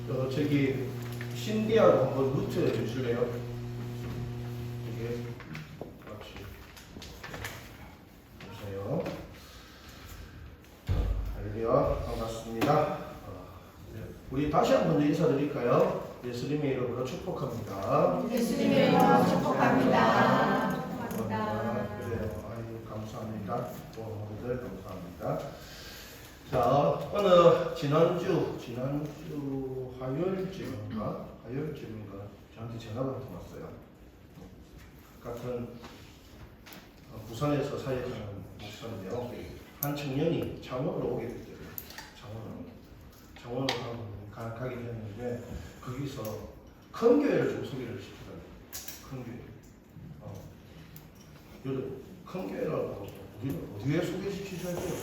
저기 신디하고 한번 루트 해주실래요? 이게 그렇지. 보세요. 할렐루야, 반갑습니다. 우리 다시 한번 인사드릴까요? 예수님의 이름으로 축복합니다. 예수님의 이름으로 축복합니다. 그래요. 아유, 감사합니다. 오늘들 감사합니다. 자, 오늘 지난주 화요일쯤인가 저한테 전화가 한 통 왔어요. 같은 부산에서 사역하는 목사인데요. 한 청년이 창원으로 오게 됐대요. 창원으로 가게 됐는데 거기서 큰 교회를 좀 소개를 시키더라고요. 큰 교회. 여러분, 큰 교회라고 어디에 소개시키셔야 돼요?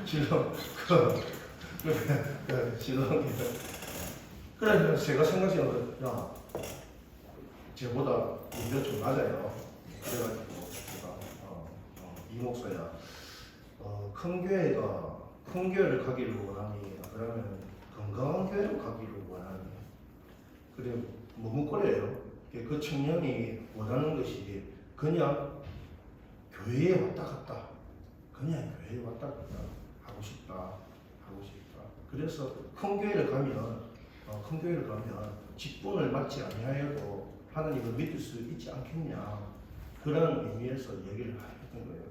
신랑. 그래서 제가 생각한 건, 야, 쟤보다 인자 좀 낮아요. 그래가지고 제가 이 목사야, 큰 교회를 가기를 원하니, 그러면 건강한 교회로 가기를 원하니. 그래 머뭇거려요. 그 청년이 원하는 것이 그냥 교회에 왔다 갔다, 하고 싶다. 그래서 큰 교회를 가면 직분을 맡지 아니하여도 하나님을 믿을 수 있지 않겠냐, 그런 의미에서 얘기를 했던 거예요.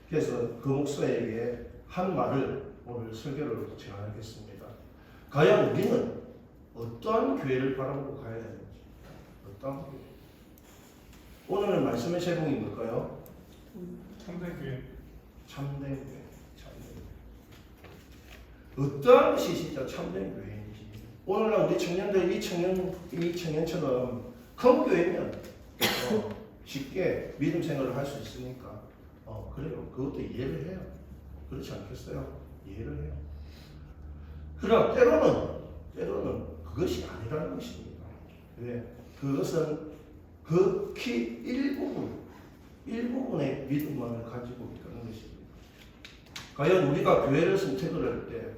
그래서 그 목사에게 한 말을 오늘 설교를 전하겠습니다. 과연 우리는 어떠한 교회를 바라보고 가야 되는지, 어떠한 교회? 오늘 말씀의 제목이 뭘까요? 참된 교회. 참된 교회. 어떠한 것이 진짜 참된 교회인지. 오늘날 우리 청년들, 이 청년처럼 큰 교회면 쉽게 믿음 생활을 할 수 있으니까 그래요. 그것도 이해를 해요. 그렇지 않겠어요? 이해를 해요. 그러나 때로는 그것이 아니라는 것입니다. 왜? 그것은 극히 일부분의 믿음만을 가지고 있다는 것입니다. 과연 우리가 교회를 선택할 때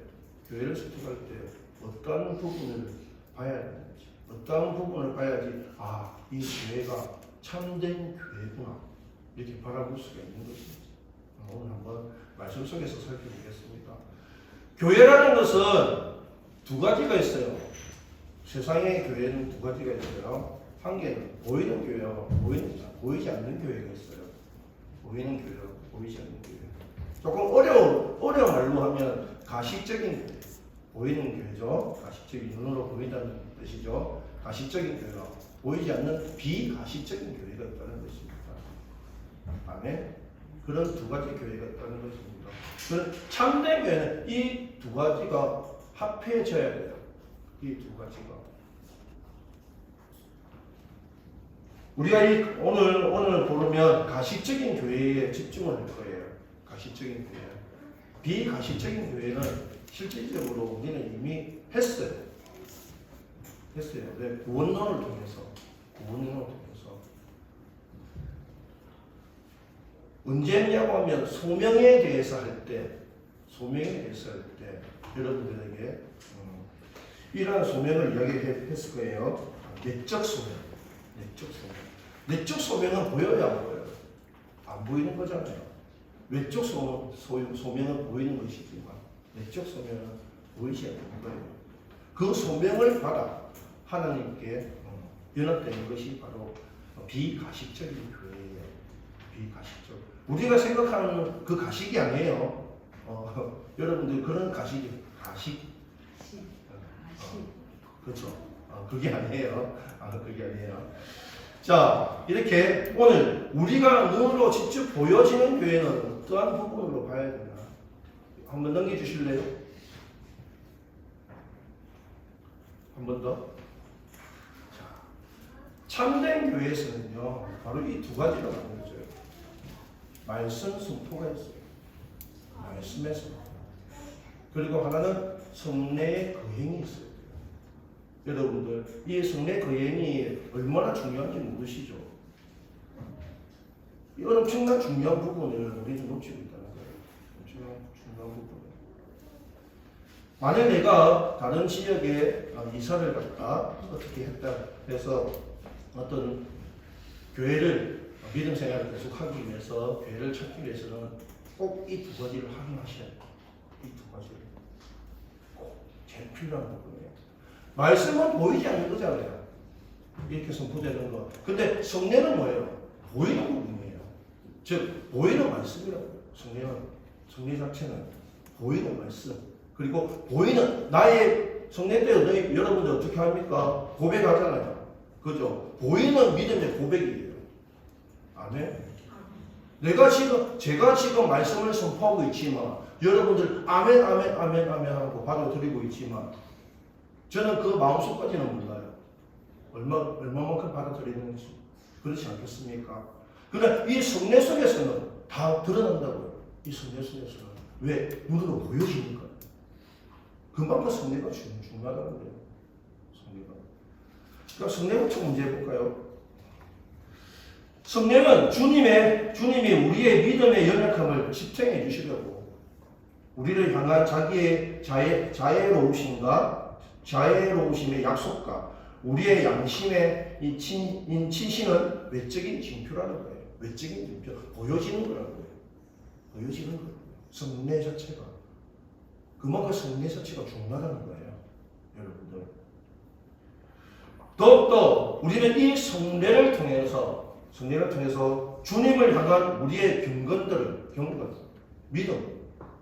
어떤 부분을 봐야 되는지, 어떤 부분을 봐야지 이 교회가 참된 교회구나, 이렇게 바라볼 수가 있는 것입니다. 오늘 한번 말씀 속에서 살펴보겠습니다. 교회라는 것은 두 가지가 있어요. 세상의 교회는 두 가지가 있어요. 한 개는 보이는 교회와 보이지 않는 교회가 있어요. 보이는 교회와 보이지 않는 교회. 조금 어려운 말로 하면 가식적인 교회. 보이는 교회죠. 가식적인, 눈으로 보인다는 뜻이죠. 가식적인 교회와 보이지 않는 비가식적인 교회가 있다는 것입니다. 아멘. 그런 두 가지 교회가 있다는 것입니다. 그런 참된 교회는 이 두 가지가 합해져야 돼요. 이 두 가지가. 우리가 오늘 보면 가식적인 교회에 집중을 할 거예요. 가식적인 교회. 비가식적인 교회는 실질적으로 우리는 이미 했어요. 왜? 구원론을 통해서. 언제 했냐고 하면 소명에 대해서 할 때 여러분들에게 이러한 소명을 이야기했을 거예요. 내적 소명은 보여야 안 보여요? 안 보이는 거잖아요. 외적 소명은 보이는 것이지만 내적 소명은 보이지 않는 거예요. 그 소명을 받아 하나님께 연합되는 것이 바로 비가식적인 교회예요. 비가식적. 우리가 생각하는 그 가식이 아니에요. 여러분들 그런 가식. 그렇죠. 그게 아니에요. 그게 아니에요. 자, 이렇게 오늘 우리가 눈으로 직접 보여지는 교회는 어떠한 부분으로 봐야 되나? 한번 넘겨주실래요? 한 번 더. 자, 참된 교회에서는요, 바로 이 두 가지로 나누어져요. 말씀 선포가 있어요. 말씀의 선포. 그리고 하나는 성례의 거행이 있어요. 여러분들, 이 성례 거행이 얼마나 중요한지 모르시죠? 이 엄청난 중요한 부분을 우리는 놓치고 있다는 거예요. 엄청난 중요한 부분. 만약 내가 다른 지역에 이사를 갔다 어떻게 했다 해서 어떤 교회를 믿음 생활을 계속하기 위해서 교회를 찾기 위해서는 꼭 이 두 가지를 확인하셔야 돼요. 이 두 가지를 꼭 제일 필요한 부분이에요. 말씀은 보이지 않는 거잖아요. 이렇게 선포되는 거. 근데 성례는 뭐예요? 보이는 부분이에요. 즉 보이는 말씀이라고요. 성례 자체는 보이는 말씀. 그리고 보이는 나의 성례 때 너희 여러분들 어떻게 합니까? 고백하잖아요. 그죠? 보이는 믿음의 고백이에요. 아멘. 제가 지금 말씀을 선포하고 있지만 여러분들 아멘 아멘 아멘 아멘 하고 받아들이고 있지만 저는 그 마음속까지는 몰라요. 얼마만큼 받아들이는지. 그렇지 않겠습니까? 그러나 이 성례 속에서는 다 드러난다고요. 이 성례 속에서는. 왜? 눈으로 보여지니까. 그만큼 성례가 중요하다는 거예요. 성례가. 그러니까 성례부터 문제 해볼까요? 성례는 주님이 우리의 믿음의 연약함을 지탱해 주시려고 우리를 향한 자기의 자애로우심의 약속과 우리의 양심의 친신은 외적인 징표라는 거예요. 외적인 징표. 보여지는 거라고요. 보여지는 거예요. 성례 자체가. 그만큼 성례 자체가 중요하다는 거예요. 여러분들. 더욱더 우리는 이 성례를 통해서 주님을 향한 우리의 경건,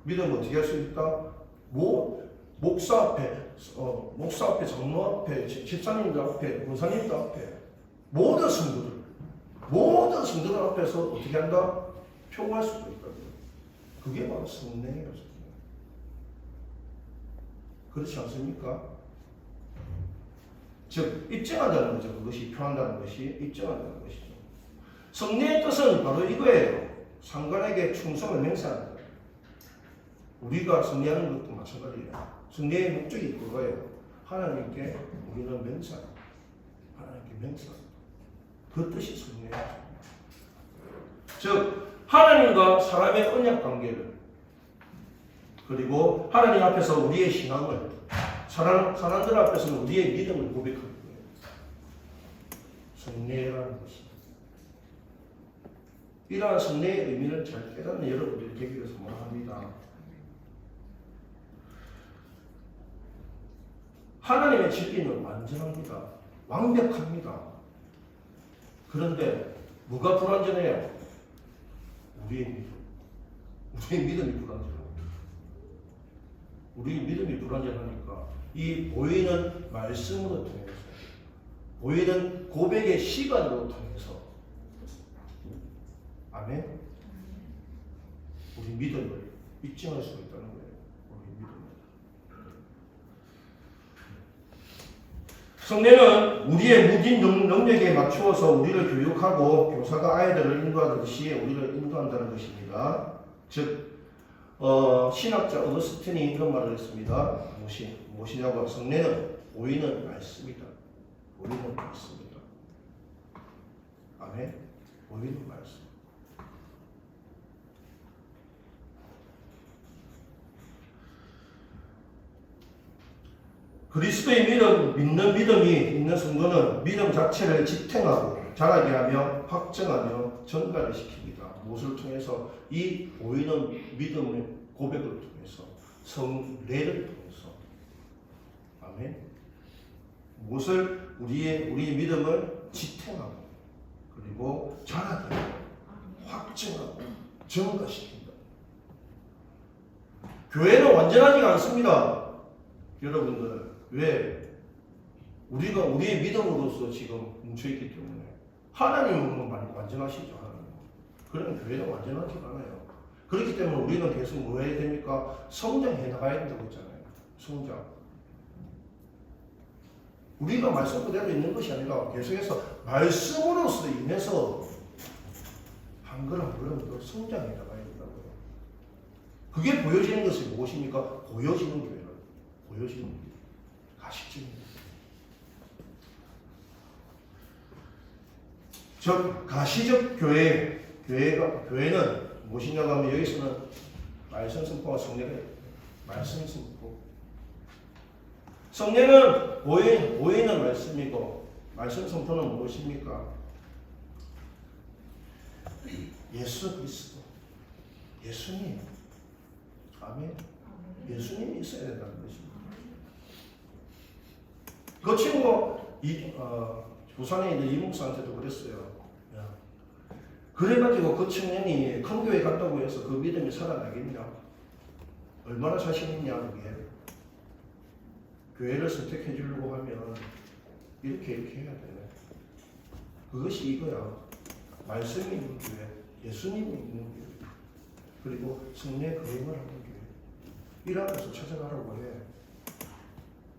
믿음 어떻게 할 수 있다? 목사 앞에, 장로 앞에, 집사님들 앞에, 권사님들 앞에, 모든 성도들 앞에서 어떻게 한다? 표구할 수도 있거든요. 그게 바로 성례예요. 그렇지 않습니까? 즉, 입증한다는 거죠. 그것이 표한다는 것이 입증한다는 것이죠. 성례의 뜻은 바로 이거예요. 상관에게 충성을 맹세하는 거예요. 우리가 성례하는 것도 마찬가지예요. 성례의 목적이 그거예요. 하나님께 우리는 맹세하는 거예요. 하나님께 맹세하는 거예요. 그 뜻이 성례예요. 즉, 하나님과 사람의 언약 관계를 그리고 하나님 앞에서 우리의 신앙을 사람들 앞에서는 우리의 믿음을 고백하는 거예요. 성례라는 것이. 이러한 성례의 의미를 잘 깨닫는 여러분들이 되기를 소망합니다. 하나님의 진리는 완전합니다. 완벽합니다. 그런데 뭐가 불완전해요? 우리의 믿음. 우리의 믿음이 불완전합니다. 우리 믿음이 불완전하니까 이 보이는 말씀으로 통해서 보이는 고백의 시간으로 통해서 아멘. 우리 믿음을 입증할 수 있다는 거예요. 우리 믿음을. 성례는 우리의 무딘 능력에 맞추어서 우리를 교육하고 교사가 아이들을 인도하듯이 우리를 인도한다는 것입니다. 즉 신학자 어거스틴이 이런 말을 했습니다. 무엇이냐고 성례는 보이는 말씀이다. 보이는 말씀이다. 아멘. 보이는 말씀. 그리스도의 믿는 믿음이 있는 성도는 믿음 자체를 지탱하고 자라게 하며 확증하며 전가를 시킵니다. 무엇을 통해서? 이 보이는 믿음의 고백을 통해서 성례를 통해서 아멘. 무엇을? 우리의 믿음을 지탱하고 그리고 자라게 하고 확증하고 전가시킨다. 교회는 완전하지가 않습니다. 여러분들 왜? 우리가 우리의 믿음으로서 지금 뭉쳐있기 때문에 하나님은 완전하시죠. 하나님. 그러면 교회는 완전하지 않아요. 그렇기 때문에 우리는 계속 뭐 해야 됩니까? 성장해 나가야 된다고 했잖아요. 성장. 우리가 말씀 그대로 있는 것이 아니라 계속해서 말씀으로서 인해서 한 걸음 한 걸음 더 성장해 나가야 된다고요. 그게 보여지는 것이 무엇입니까? 보여지는 교회를. 보여지는 교회. 가시집입니다. 즉 가시적 교회는 무엇이냐고 하면 여기서는 말씀 선포와 성례를 말씀 선포 성례는 보이는 말씀이고 말씀 선포는 무엇입니까? 예수 그리스도, 예수님, 아멘. 예수님이 있어야 된다는 것입니다. 그 친구 부산에 있는 이목사한테도 그랬어요. 야, 그래가지고 그 청년이 큰 교회 간다고 해서 그 믿음이 살아나겠냐? 얼마나 자신 있냐 그게. 교회를 선택해 주려고 하면 이렇게 해야 돼. 그것이 이거야. 말씀이 있는 교회, 예수님이 있는 교회, 그리고 성례 거행을 하는 교회. 이런 곳을 찾아가라고 해.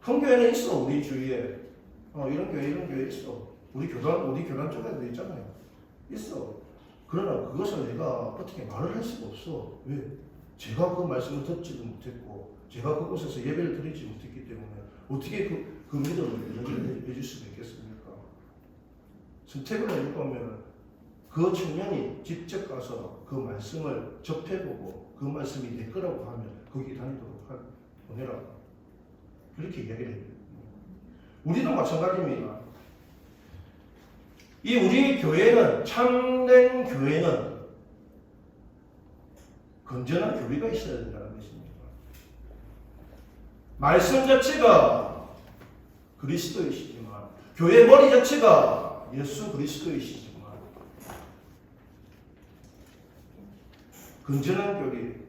큰 교회는 있어, 우리 주위에. 이런 교회 있어. 우리 교단 쪽에도 있잖아요. 있어. 그러나 그것을 내가 어떻게 말을 할 수가 없어. 왜? 제가 그 말씀을 듣지도 못했고, 제가 그곳에서 예배를 드리지 못했기 때문에 어떻게 그 믿음을 연결해 줄 수가 있겠습니까? 선택을 해줄 거면 그 청년이 직접 가서 그 말씀을 접해보고 그 말씀이 내 거라고 하면 거기 다니도록 보내라고. 그렇게 이야기를 해요. 우리도 마찬가지입니다. 이 우리 교회는, 참된 교회는 건전한 교리가 있어야 된다는 것입니다. 말씀 자체가 그리스도이시지만, 교회 머리 자체가 예수 그리스도이시지만, 건전한 교리,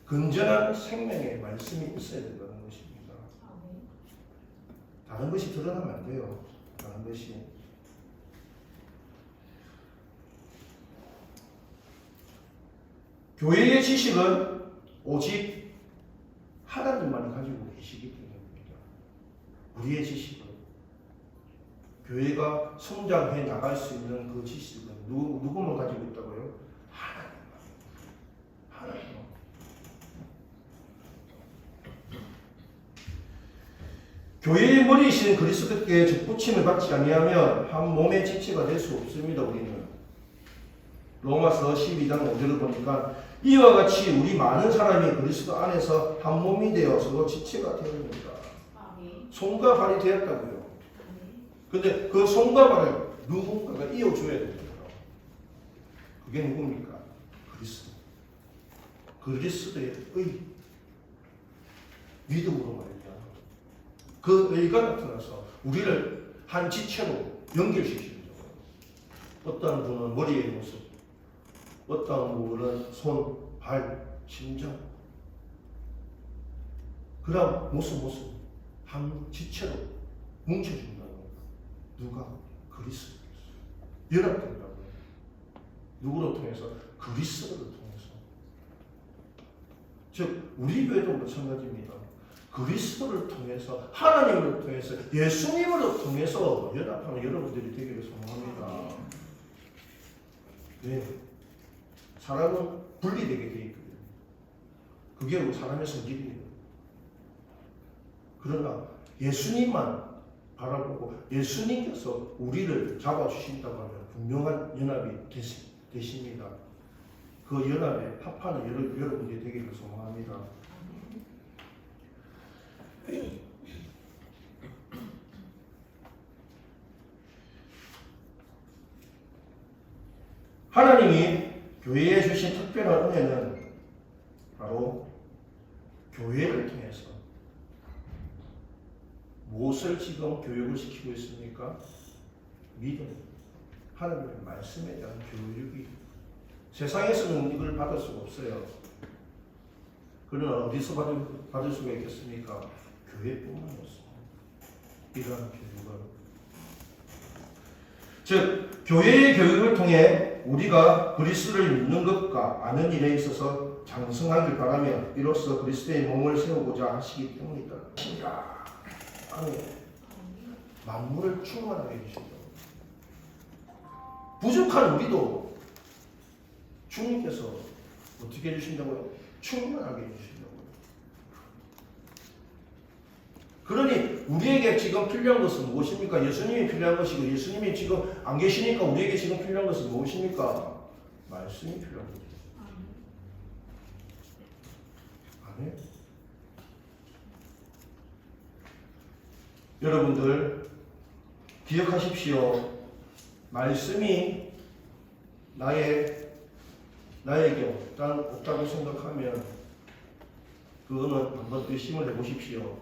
건전한 생명의 말씀이 있어야 된다는 것입니다. 다른 것이 드러나면 안 돼요. 다른 것이. 교회의 지식은 오직 하나님만이 가지고 계시기 때문입니다. 우리의 지식은, 교회가 성장해 나갈 수 있는 그 지식은 누구만 가지고 있다고요? 하나님만. 교회의 머리이신 그리스도께 접붙임을 받지 아니하면 한 몸의 지체가 될 수 없습니다. 우리는 로마서 12장 5절을 보니까 이와 같이 우리 많은 사람이 그리스도 안에서 한 몸이 되어 서로 지체가 되었습니다. 손과 발이 되었다고요. 근데 그 손과 발을 누군가가 이어줘야 됩니다. 그게 누굽니까? 그리스도. 그리스도의 의. 믿음으로 말이야. 그 의가 나타나서 우리를 한 지체로 연결시키는 거예요. 어떤 분은 머리의 모습, 어떤 분은 손, 발, 심장. 그런 모습 한 지체로 뭉쳐준다고. 누가? 그리스도. 연합된다고. 누구로 통해서? 그리스도를 통해서. 즉 우리 교회도 마찬가지입니다. 그리스도를 통해서, 하나님을 통해서, 예수님을 통해서 연합하는 여러분들이 되기를 소망합니다. 네. 사람은 분리되게 되어 있거든요. 그게 사람의 성질이에요. 그러나 예수님만 바라보고 예수님께서 우리를 잡아주신다고 하면 분명한 연합이 되십니다. 그 연합에 합하는 여러분들이 되기를 소망합니다. 하나님이 교회에 주신 특별한 은혜는 바로 교회를 통해서 무엇을 지금 교육을 시키고 있습니까? 믿음, 하나님의 말씀에 대한 교육이. 세상에서는 이걸 받을 수가 없어요. 그러나 어디서 받을 수가 있겠습니까? 교회뿐만 없습니다. 이러한 교육은, 즉 교회의 교육을 통해 우리가 그리스도를 믿는 것과 아는 일에 있어서 장성하길 바라며 이로써 그리스도의 몸을 세우고자 하시기 때문이다. 아니, 만물을 충만하게 해주신다. 부족한 우리도 주님께서 어떻게 해주신다고요? 충만하게 해주신다고요. 그러니 우리에게 지금 필요한 것은 무엇입니까? 예수님이 필요한 것이고, 예수님이 지금 안 계시니까 우리에게 지금 필요한 것은 무엇입니까? 말씀이 필요한 거죠. 아멘. 여러분들 기억하십시오. 말씀이 나에게 없다고 생각하면 그거는 한번 의심을 해보십시오.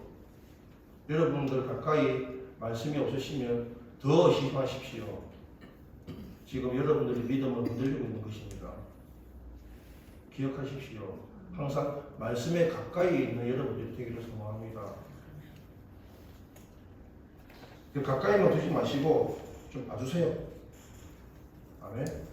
여러분들 가까이 말씀이 없으시면 더 의심하십시오. 지금 여러분들의 믿음을 흔들리고 있는 것입니다. 기억하십시오. 항상 말씀에 가까이 있는 여러분들이 되기를 소망합니다. 가까이만 두지 마시고 좀 봐주세요. 아멘.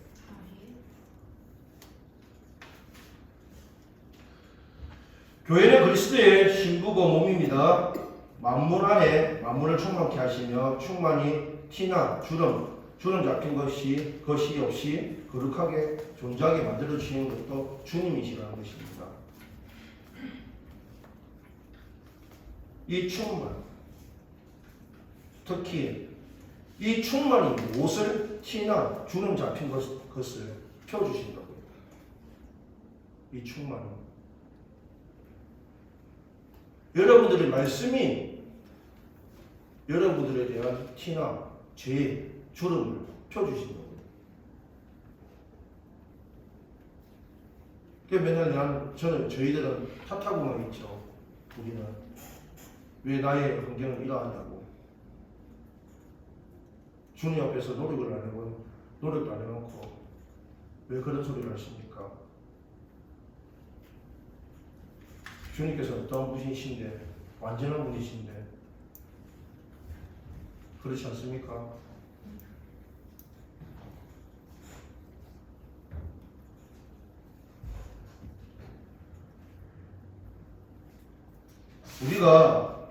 교회는 그리스도의 신부고 몸입니다. 만물 안에 만물을 충만케 하시며 충만히 티나 주름 잡힌 것이 없이 거룩하게 존재하게 만들어 주시는 것도 주님이시라는 것입니다. 이 충만, 특히 이 충만이 무엇을 티나 주름 잡힌 것을 펴주신다고요. 이 충만은 여러분들의 말씀이 여러분들에 대한 티나 죄, 주름을 펴주신다고요. 맨날 저희들은 탓하고만 있죠. 우리는 왜 나의 환경은 이러하냐고. 주님 앞에서 노력을 안 해본 노력도 안 해놓고 왜 그런 소리를 하십니까? 주님께서 어떤 분이신데, 완전한 분이신데 그렇지 않습니까? 우리가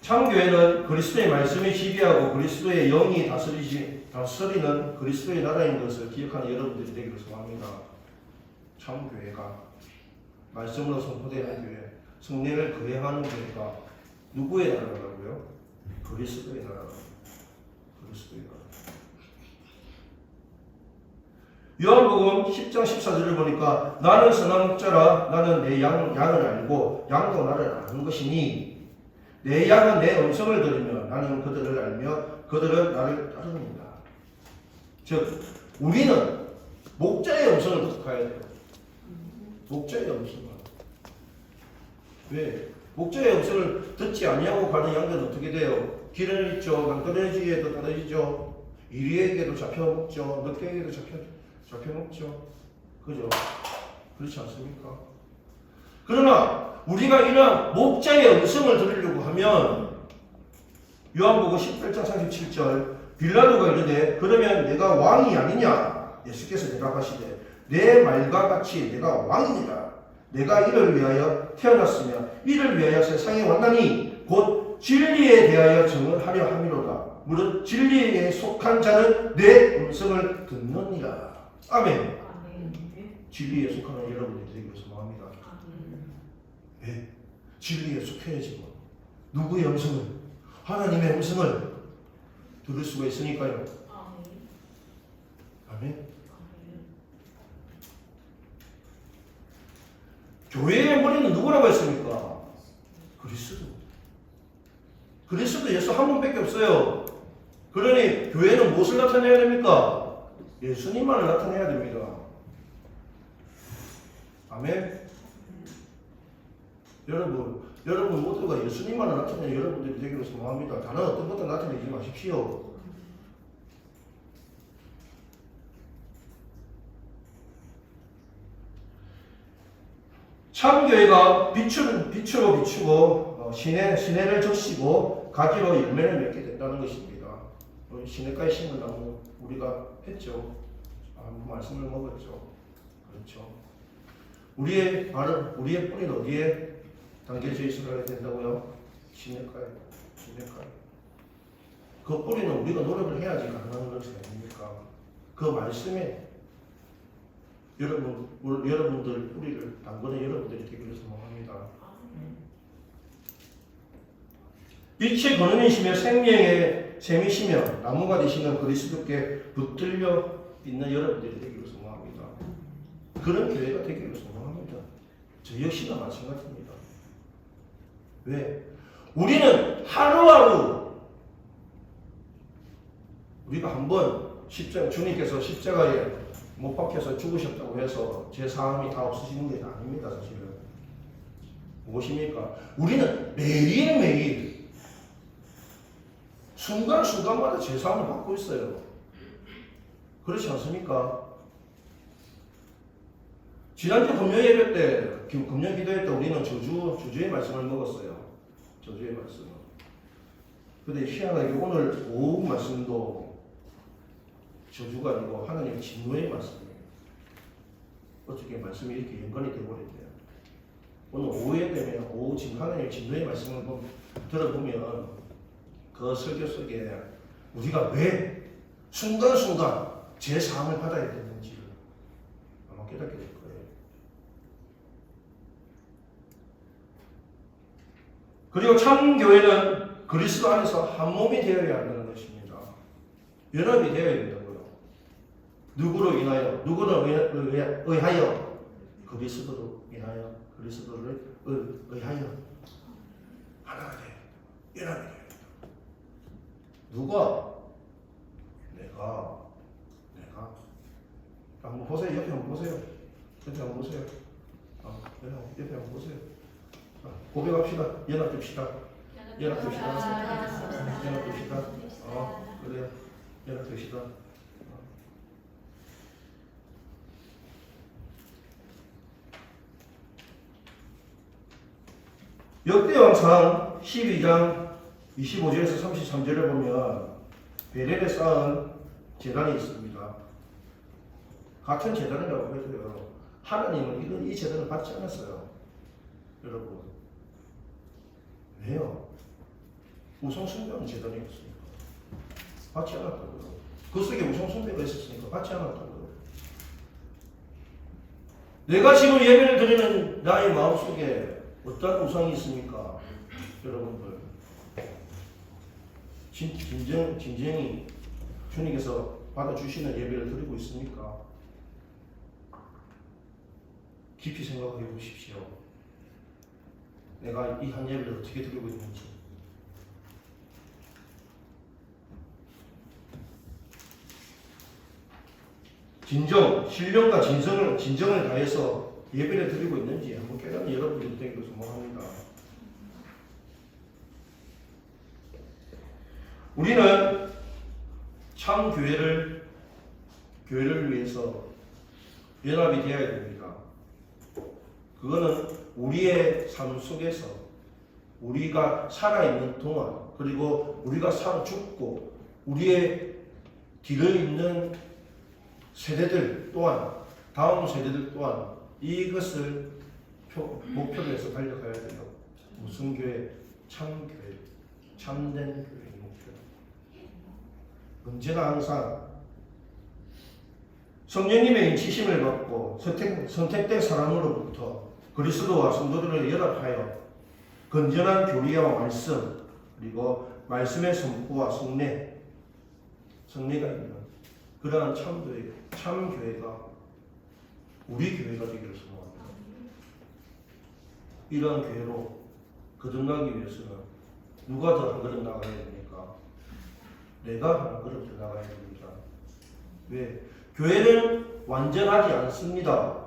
참교회는 그리스도의 말씀이 지배하고 그리스도의 영이 다스리는 그리스도의 나라인 것을 기억하는 여러분들이 되기를 소망합니다. 참교회가 말씀으로 선포되는 교회, 성령을 거행하는 교회가 누구의 나라라고요? 그리스도의 나라. 그리스도의 나라. 요한복음 10장 14절을 보니까 나는 선한 목자라 나는 내 양을 알고 양도 나를 아는 것이니 내 양은 내 음성을 들으며 나는 그들을 알며 그들은 나를 따르느니라. 즉 우리는 목자의 음성을 듣고 가야 돼요. 목자의 음성을. 왜? 목자의 음성을 듣지 아니하고 가는 양들은 어떻게 돼요? 길을 잃죠. 낭떠러지에도 떨어지죠. 이리에게도 잡혀먹죠. 늑대에게도 잡혀먹죠. 그죠? 그렇지 않습니까? 그러나 우리가 이런 목자의 음성을 들으려고 하면 요한복음 18장 37절 빌라도가 이르되 그러면 내가 왕이 아니냐? 예수께서 대답하시되 내 말과 같이 내가 왕이니라. 내가 이를 위하여 태어났으며 이를 위하여 세상에 왔나니 곧 진리에 대하여 증언하려 함이로다. 무릇 진리에 속한 자는 내 음성을 듣느니라. 아멘. 진리에 속하는 여러분들이 되기를 소망합니다. 네, 진리에 속해야지 뭐. 누구의 음성을? 하나님의 음성을 들을 수가 있으니까요. 아멘. 교회의 머리는 누구라고 했습니까? 그리스도. 그리스도 예수 한 분밖에 없어요. 그러니 교회는 무엇을 나타내야 됩니까? 예수님만을 나타내야 됩니다. 아멘. 여러분 모두가 예수님만을 나타내는 여러분들이 되기를 소망합니다. 다른 어떤 것도 나타내지 마십시오. 참교회가 빛으로 비추고 시내를 적시고 가지로 열매를 맺게 된다는 것입니다. 시내가에 심은 나무 우리가 했죠. 말씀을 먹었죠. 그렇죠. 우리의 뿌리는 어디에 담겨져 있어야 된다고요? 시내가에. 그 뿌리는 우리가 노력을 해야지 가능한 것이 아닙니까? 그 말씀에 여러분들 뿌리를 담그는 여러분들이 되기를 소망합니다. 빛의 근원이시며 생명의 샘이시며 나무가 되시는 그리스도께 붙들려 있는 여러분들이 되기를 소망합니다. 그런 교회가 되기를 소망합니다. 저 역시나 마찬가지입니다. 왜? 우리는 하루하루 우리가 한번 주님께서 십자가에 못 박혀서 죽으셨다고 해서 제 삶이 다 없어지는 게 아닙니다. 사실은 무엇입니까? 우리는 매일매일 순간순간마다 제 삶을 받고 있어요. 그렇지 않습니까? 지난주 금요일 때, 금요 기도회 때 우리는 저주의 말씀을 먹었어요. 저주의 말씀을. 근데 희한하게 오늘 오후 말씀도 저주가 아니고 하나님의 진노의 말씀이에요. 어떻게 말씀이 이렇게 연관이 되어버렸대요. 오늘 오후에 되면 하나님의 진노의 말씀을 들어보면 그 설교 속에 우리가 왜 순간순간 제 삶을 받아야 되는지를 아마 깨닫게 될 거예요. 그리고 참 교회는 그리스도 안에서 한 몸이 되어야 한다는 것입니다. 연합이 되어야 된다고요. 누구로 인하여? 누구를 의하여? 그리스도로 인하여, 그리스도를 의하여 하나가 돼요. 연합이 돼요. 누가? 내가 한번 보세요. 옆에 한번 보세요. 옆에 한번 보세요. 옆에 한번 보세요. 고백합시다. 연합됩시다. 연합됩시다. 연합됩시다. 그래요. 연합됩시다. 역대왕상 12장 25절에서 33절을 보면 베렐에 쌓은 제단이 있습니다. 같은 제단이라고 해도요. 하나님은 이 제단을 받지 않았어요. 여러분. 왜요? 우상 숭배하는 제단이 없으니까. 받지 않았다고요. 그 속에 우상 숭배가 있었으니까 받지 않았다고요. 내가 지금 예배를 드리는 나의 마음속에 어떤 우상이 있습니까? 여러분들. 진정히 주님께서 받아주시는 예배를 드리고 있습니까? 깊이 생각해 보십시오. 내가 이 한 예배를 어떻게 드리고 있는지. 신령과 진정을 다해서 예배를 드리고 있는지 한번 깨닫는 여러분들이 되기를 소망합니다. 우리는 참 교회를 위해서 연합이 되어야 됩니다. 그거는 우리의 삶 속에서 우리가 살아있는 동안, 그리고 우리가 죽고 우리의 뒤를 잇는 세대들 또한, 다음 세대들 또한 이것을 목표로 해서 달려가야 돼요. 무슨 교회? 참 교회, 참된 교회의 목표. 언제나 항상 성령님의 인치심을 받고 선택된 사람으로부터 그리스도와 성도들을 연합하여 건전한 교리와 말씀, 그리고 말씀의 선포와 성례가 있는 그러한 참 교회가 우리 교회가 되기를 소망합니다. 이러한 교회로 거듭나기 위해서는 누가 더 한 걸음 나가야 됩니까? 내가 한 걸음 더 나가야 됩니다. 왜? 교회는 완전하지 않습니다.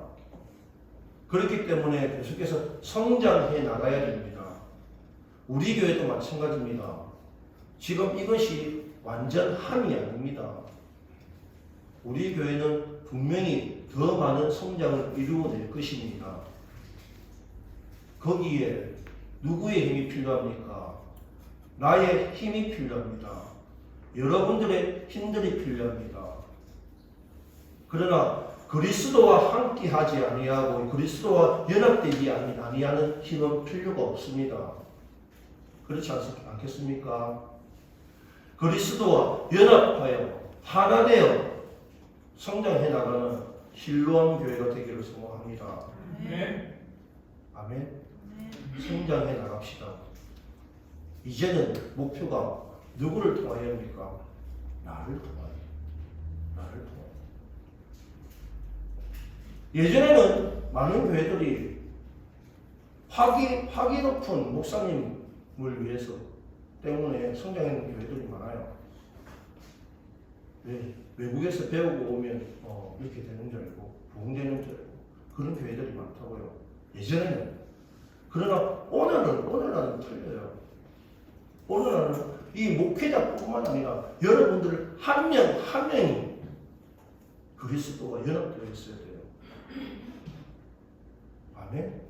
그렇기 때문에 계속해서 성장해 나가야 됩니다. 우리 교회도 마찬가지입니다. 지금 이것이 완전함이 아닙니다. 우리 교회는 분명히 더 많은 성장을 이루어낼 것입니다. 거기에 누구의 힘이 필요합니까? 나의 힘이 필요합니다. 여러분들의 힘들이 필요합니다. 그러나 그리스도와 함께하지 아니하고 그리스도와 연합되지 아니하는 힘은 필요가 없습니다. 그렇지 않겠습니까? 그리스도와 연합하여 하나 되어 성장해 나가는 실로암 교회가 되기를 소망합니다. 네. 아멘. 성장해 나갑시다. 이제는 목표가 누구를 통하여입니까? 나를 통하여. 예전에는 많은 교회들이 학위 높은 목사님을 위해서 때문에 성장하는 교회들이 많아요. 왜? 외국에서 배우고 오면 이렇게 되는 줄 알고 부흥되는 줄 알고 그런 교회들이 많다고요. 예전에는. 그러나 오늘날은 틀려요. 오늘날은 이 목회자뿐만 아니라 여러분들 한 명 한 명이 그리스도와 연합되어 있어야 돼요. 아멘.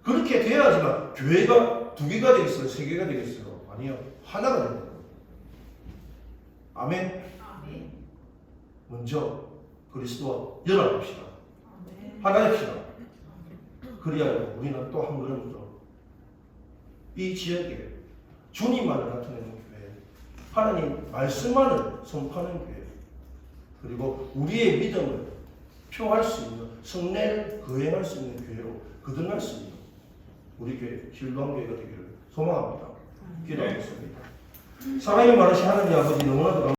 그렇게 돼야지만 교회가 2개가 되겠어요? 3개가 되겠어요? 아니요. 하나가 됩니다. 아멘. 먼저 그리스도와 연합합시다. 하나 됩시다. 그래야 우리는 또 한 걸음 더 이 지역에 주님만을 나타내는 교회, 하나님 말씀만을 선포하는 교회, 그리고 우리의 믿음을 표할 수 있는 성례를 거행할 수 있는 교회로 거듭날 수 있는 우리 교회 실로암교회가 되기를 소망합니다. 기도하겠습니다. 사랑이 많으신 하나님 아버지 너무나도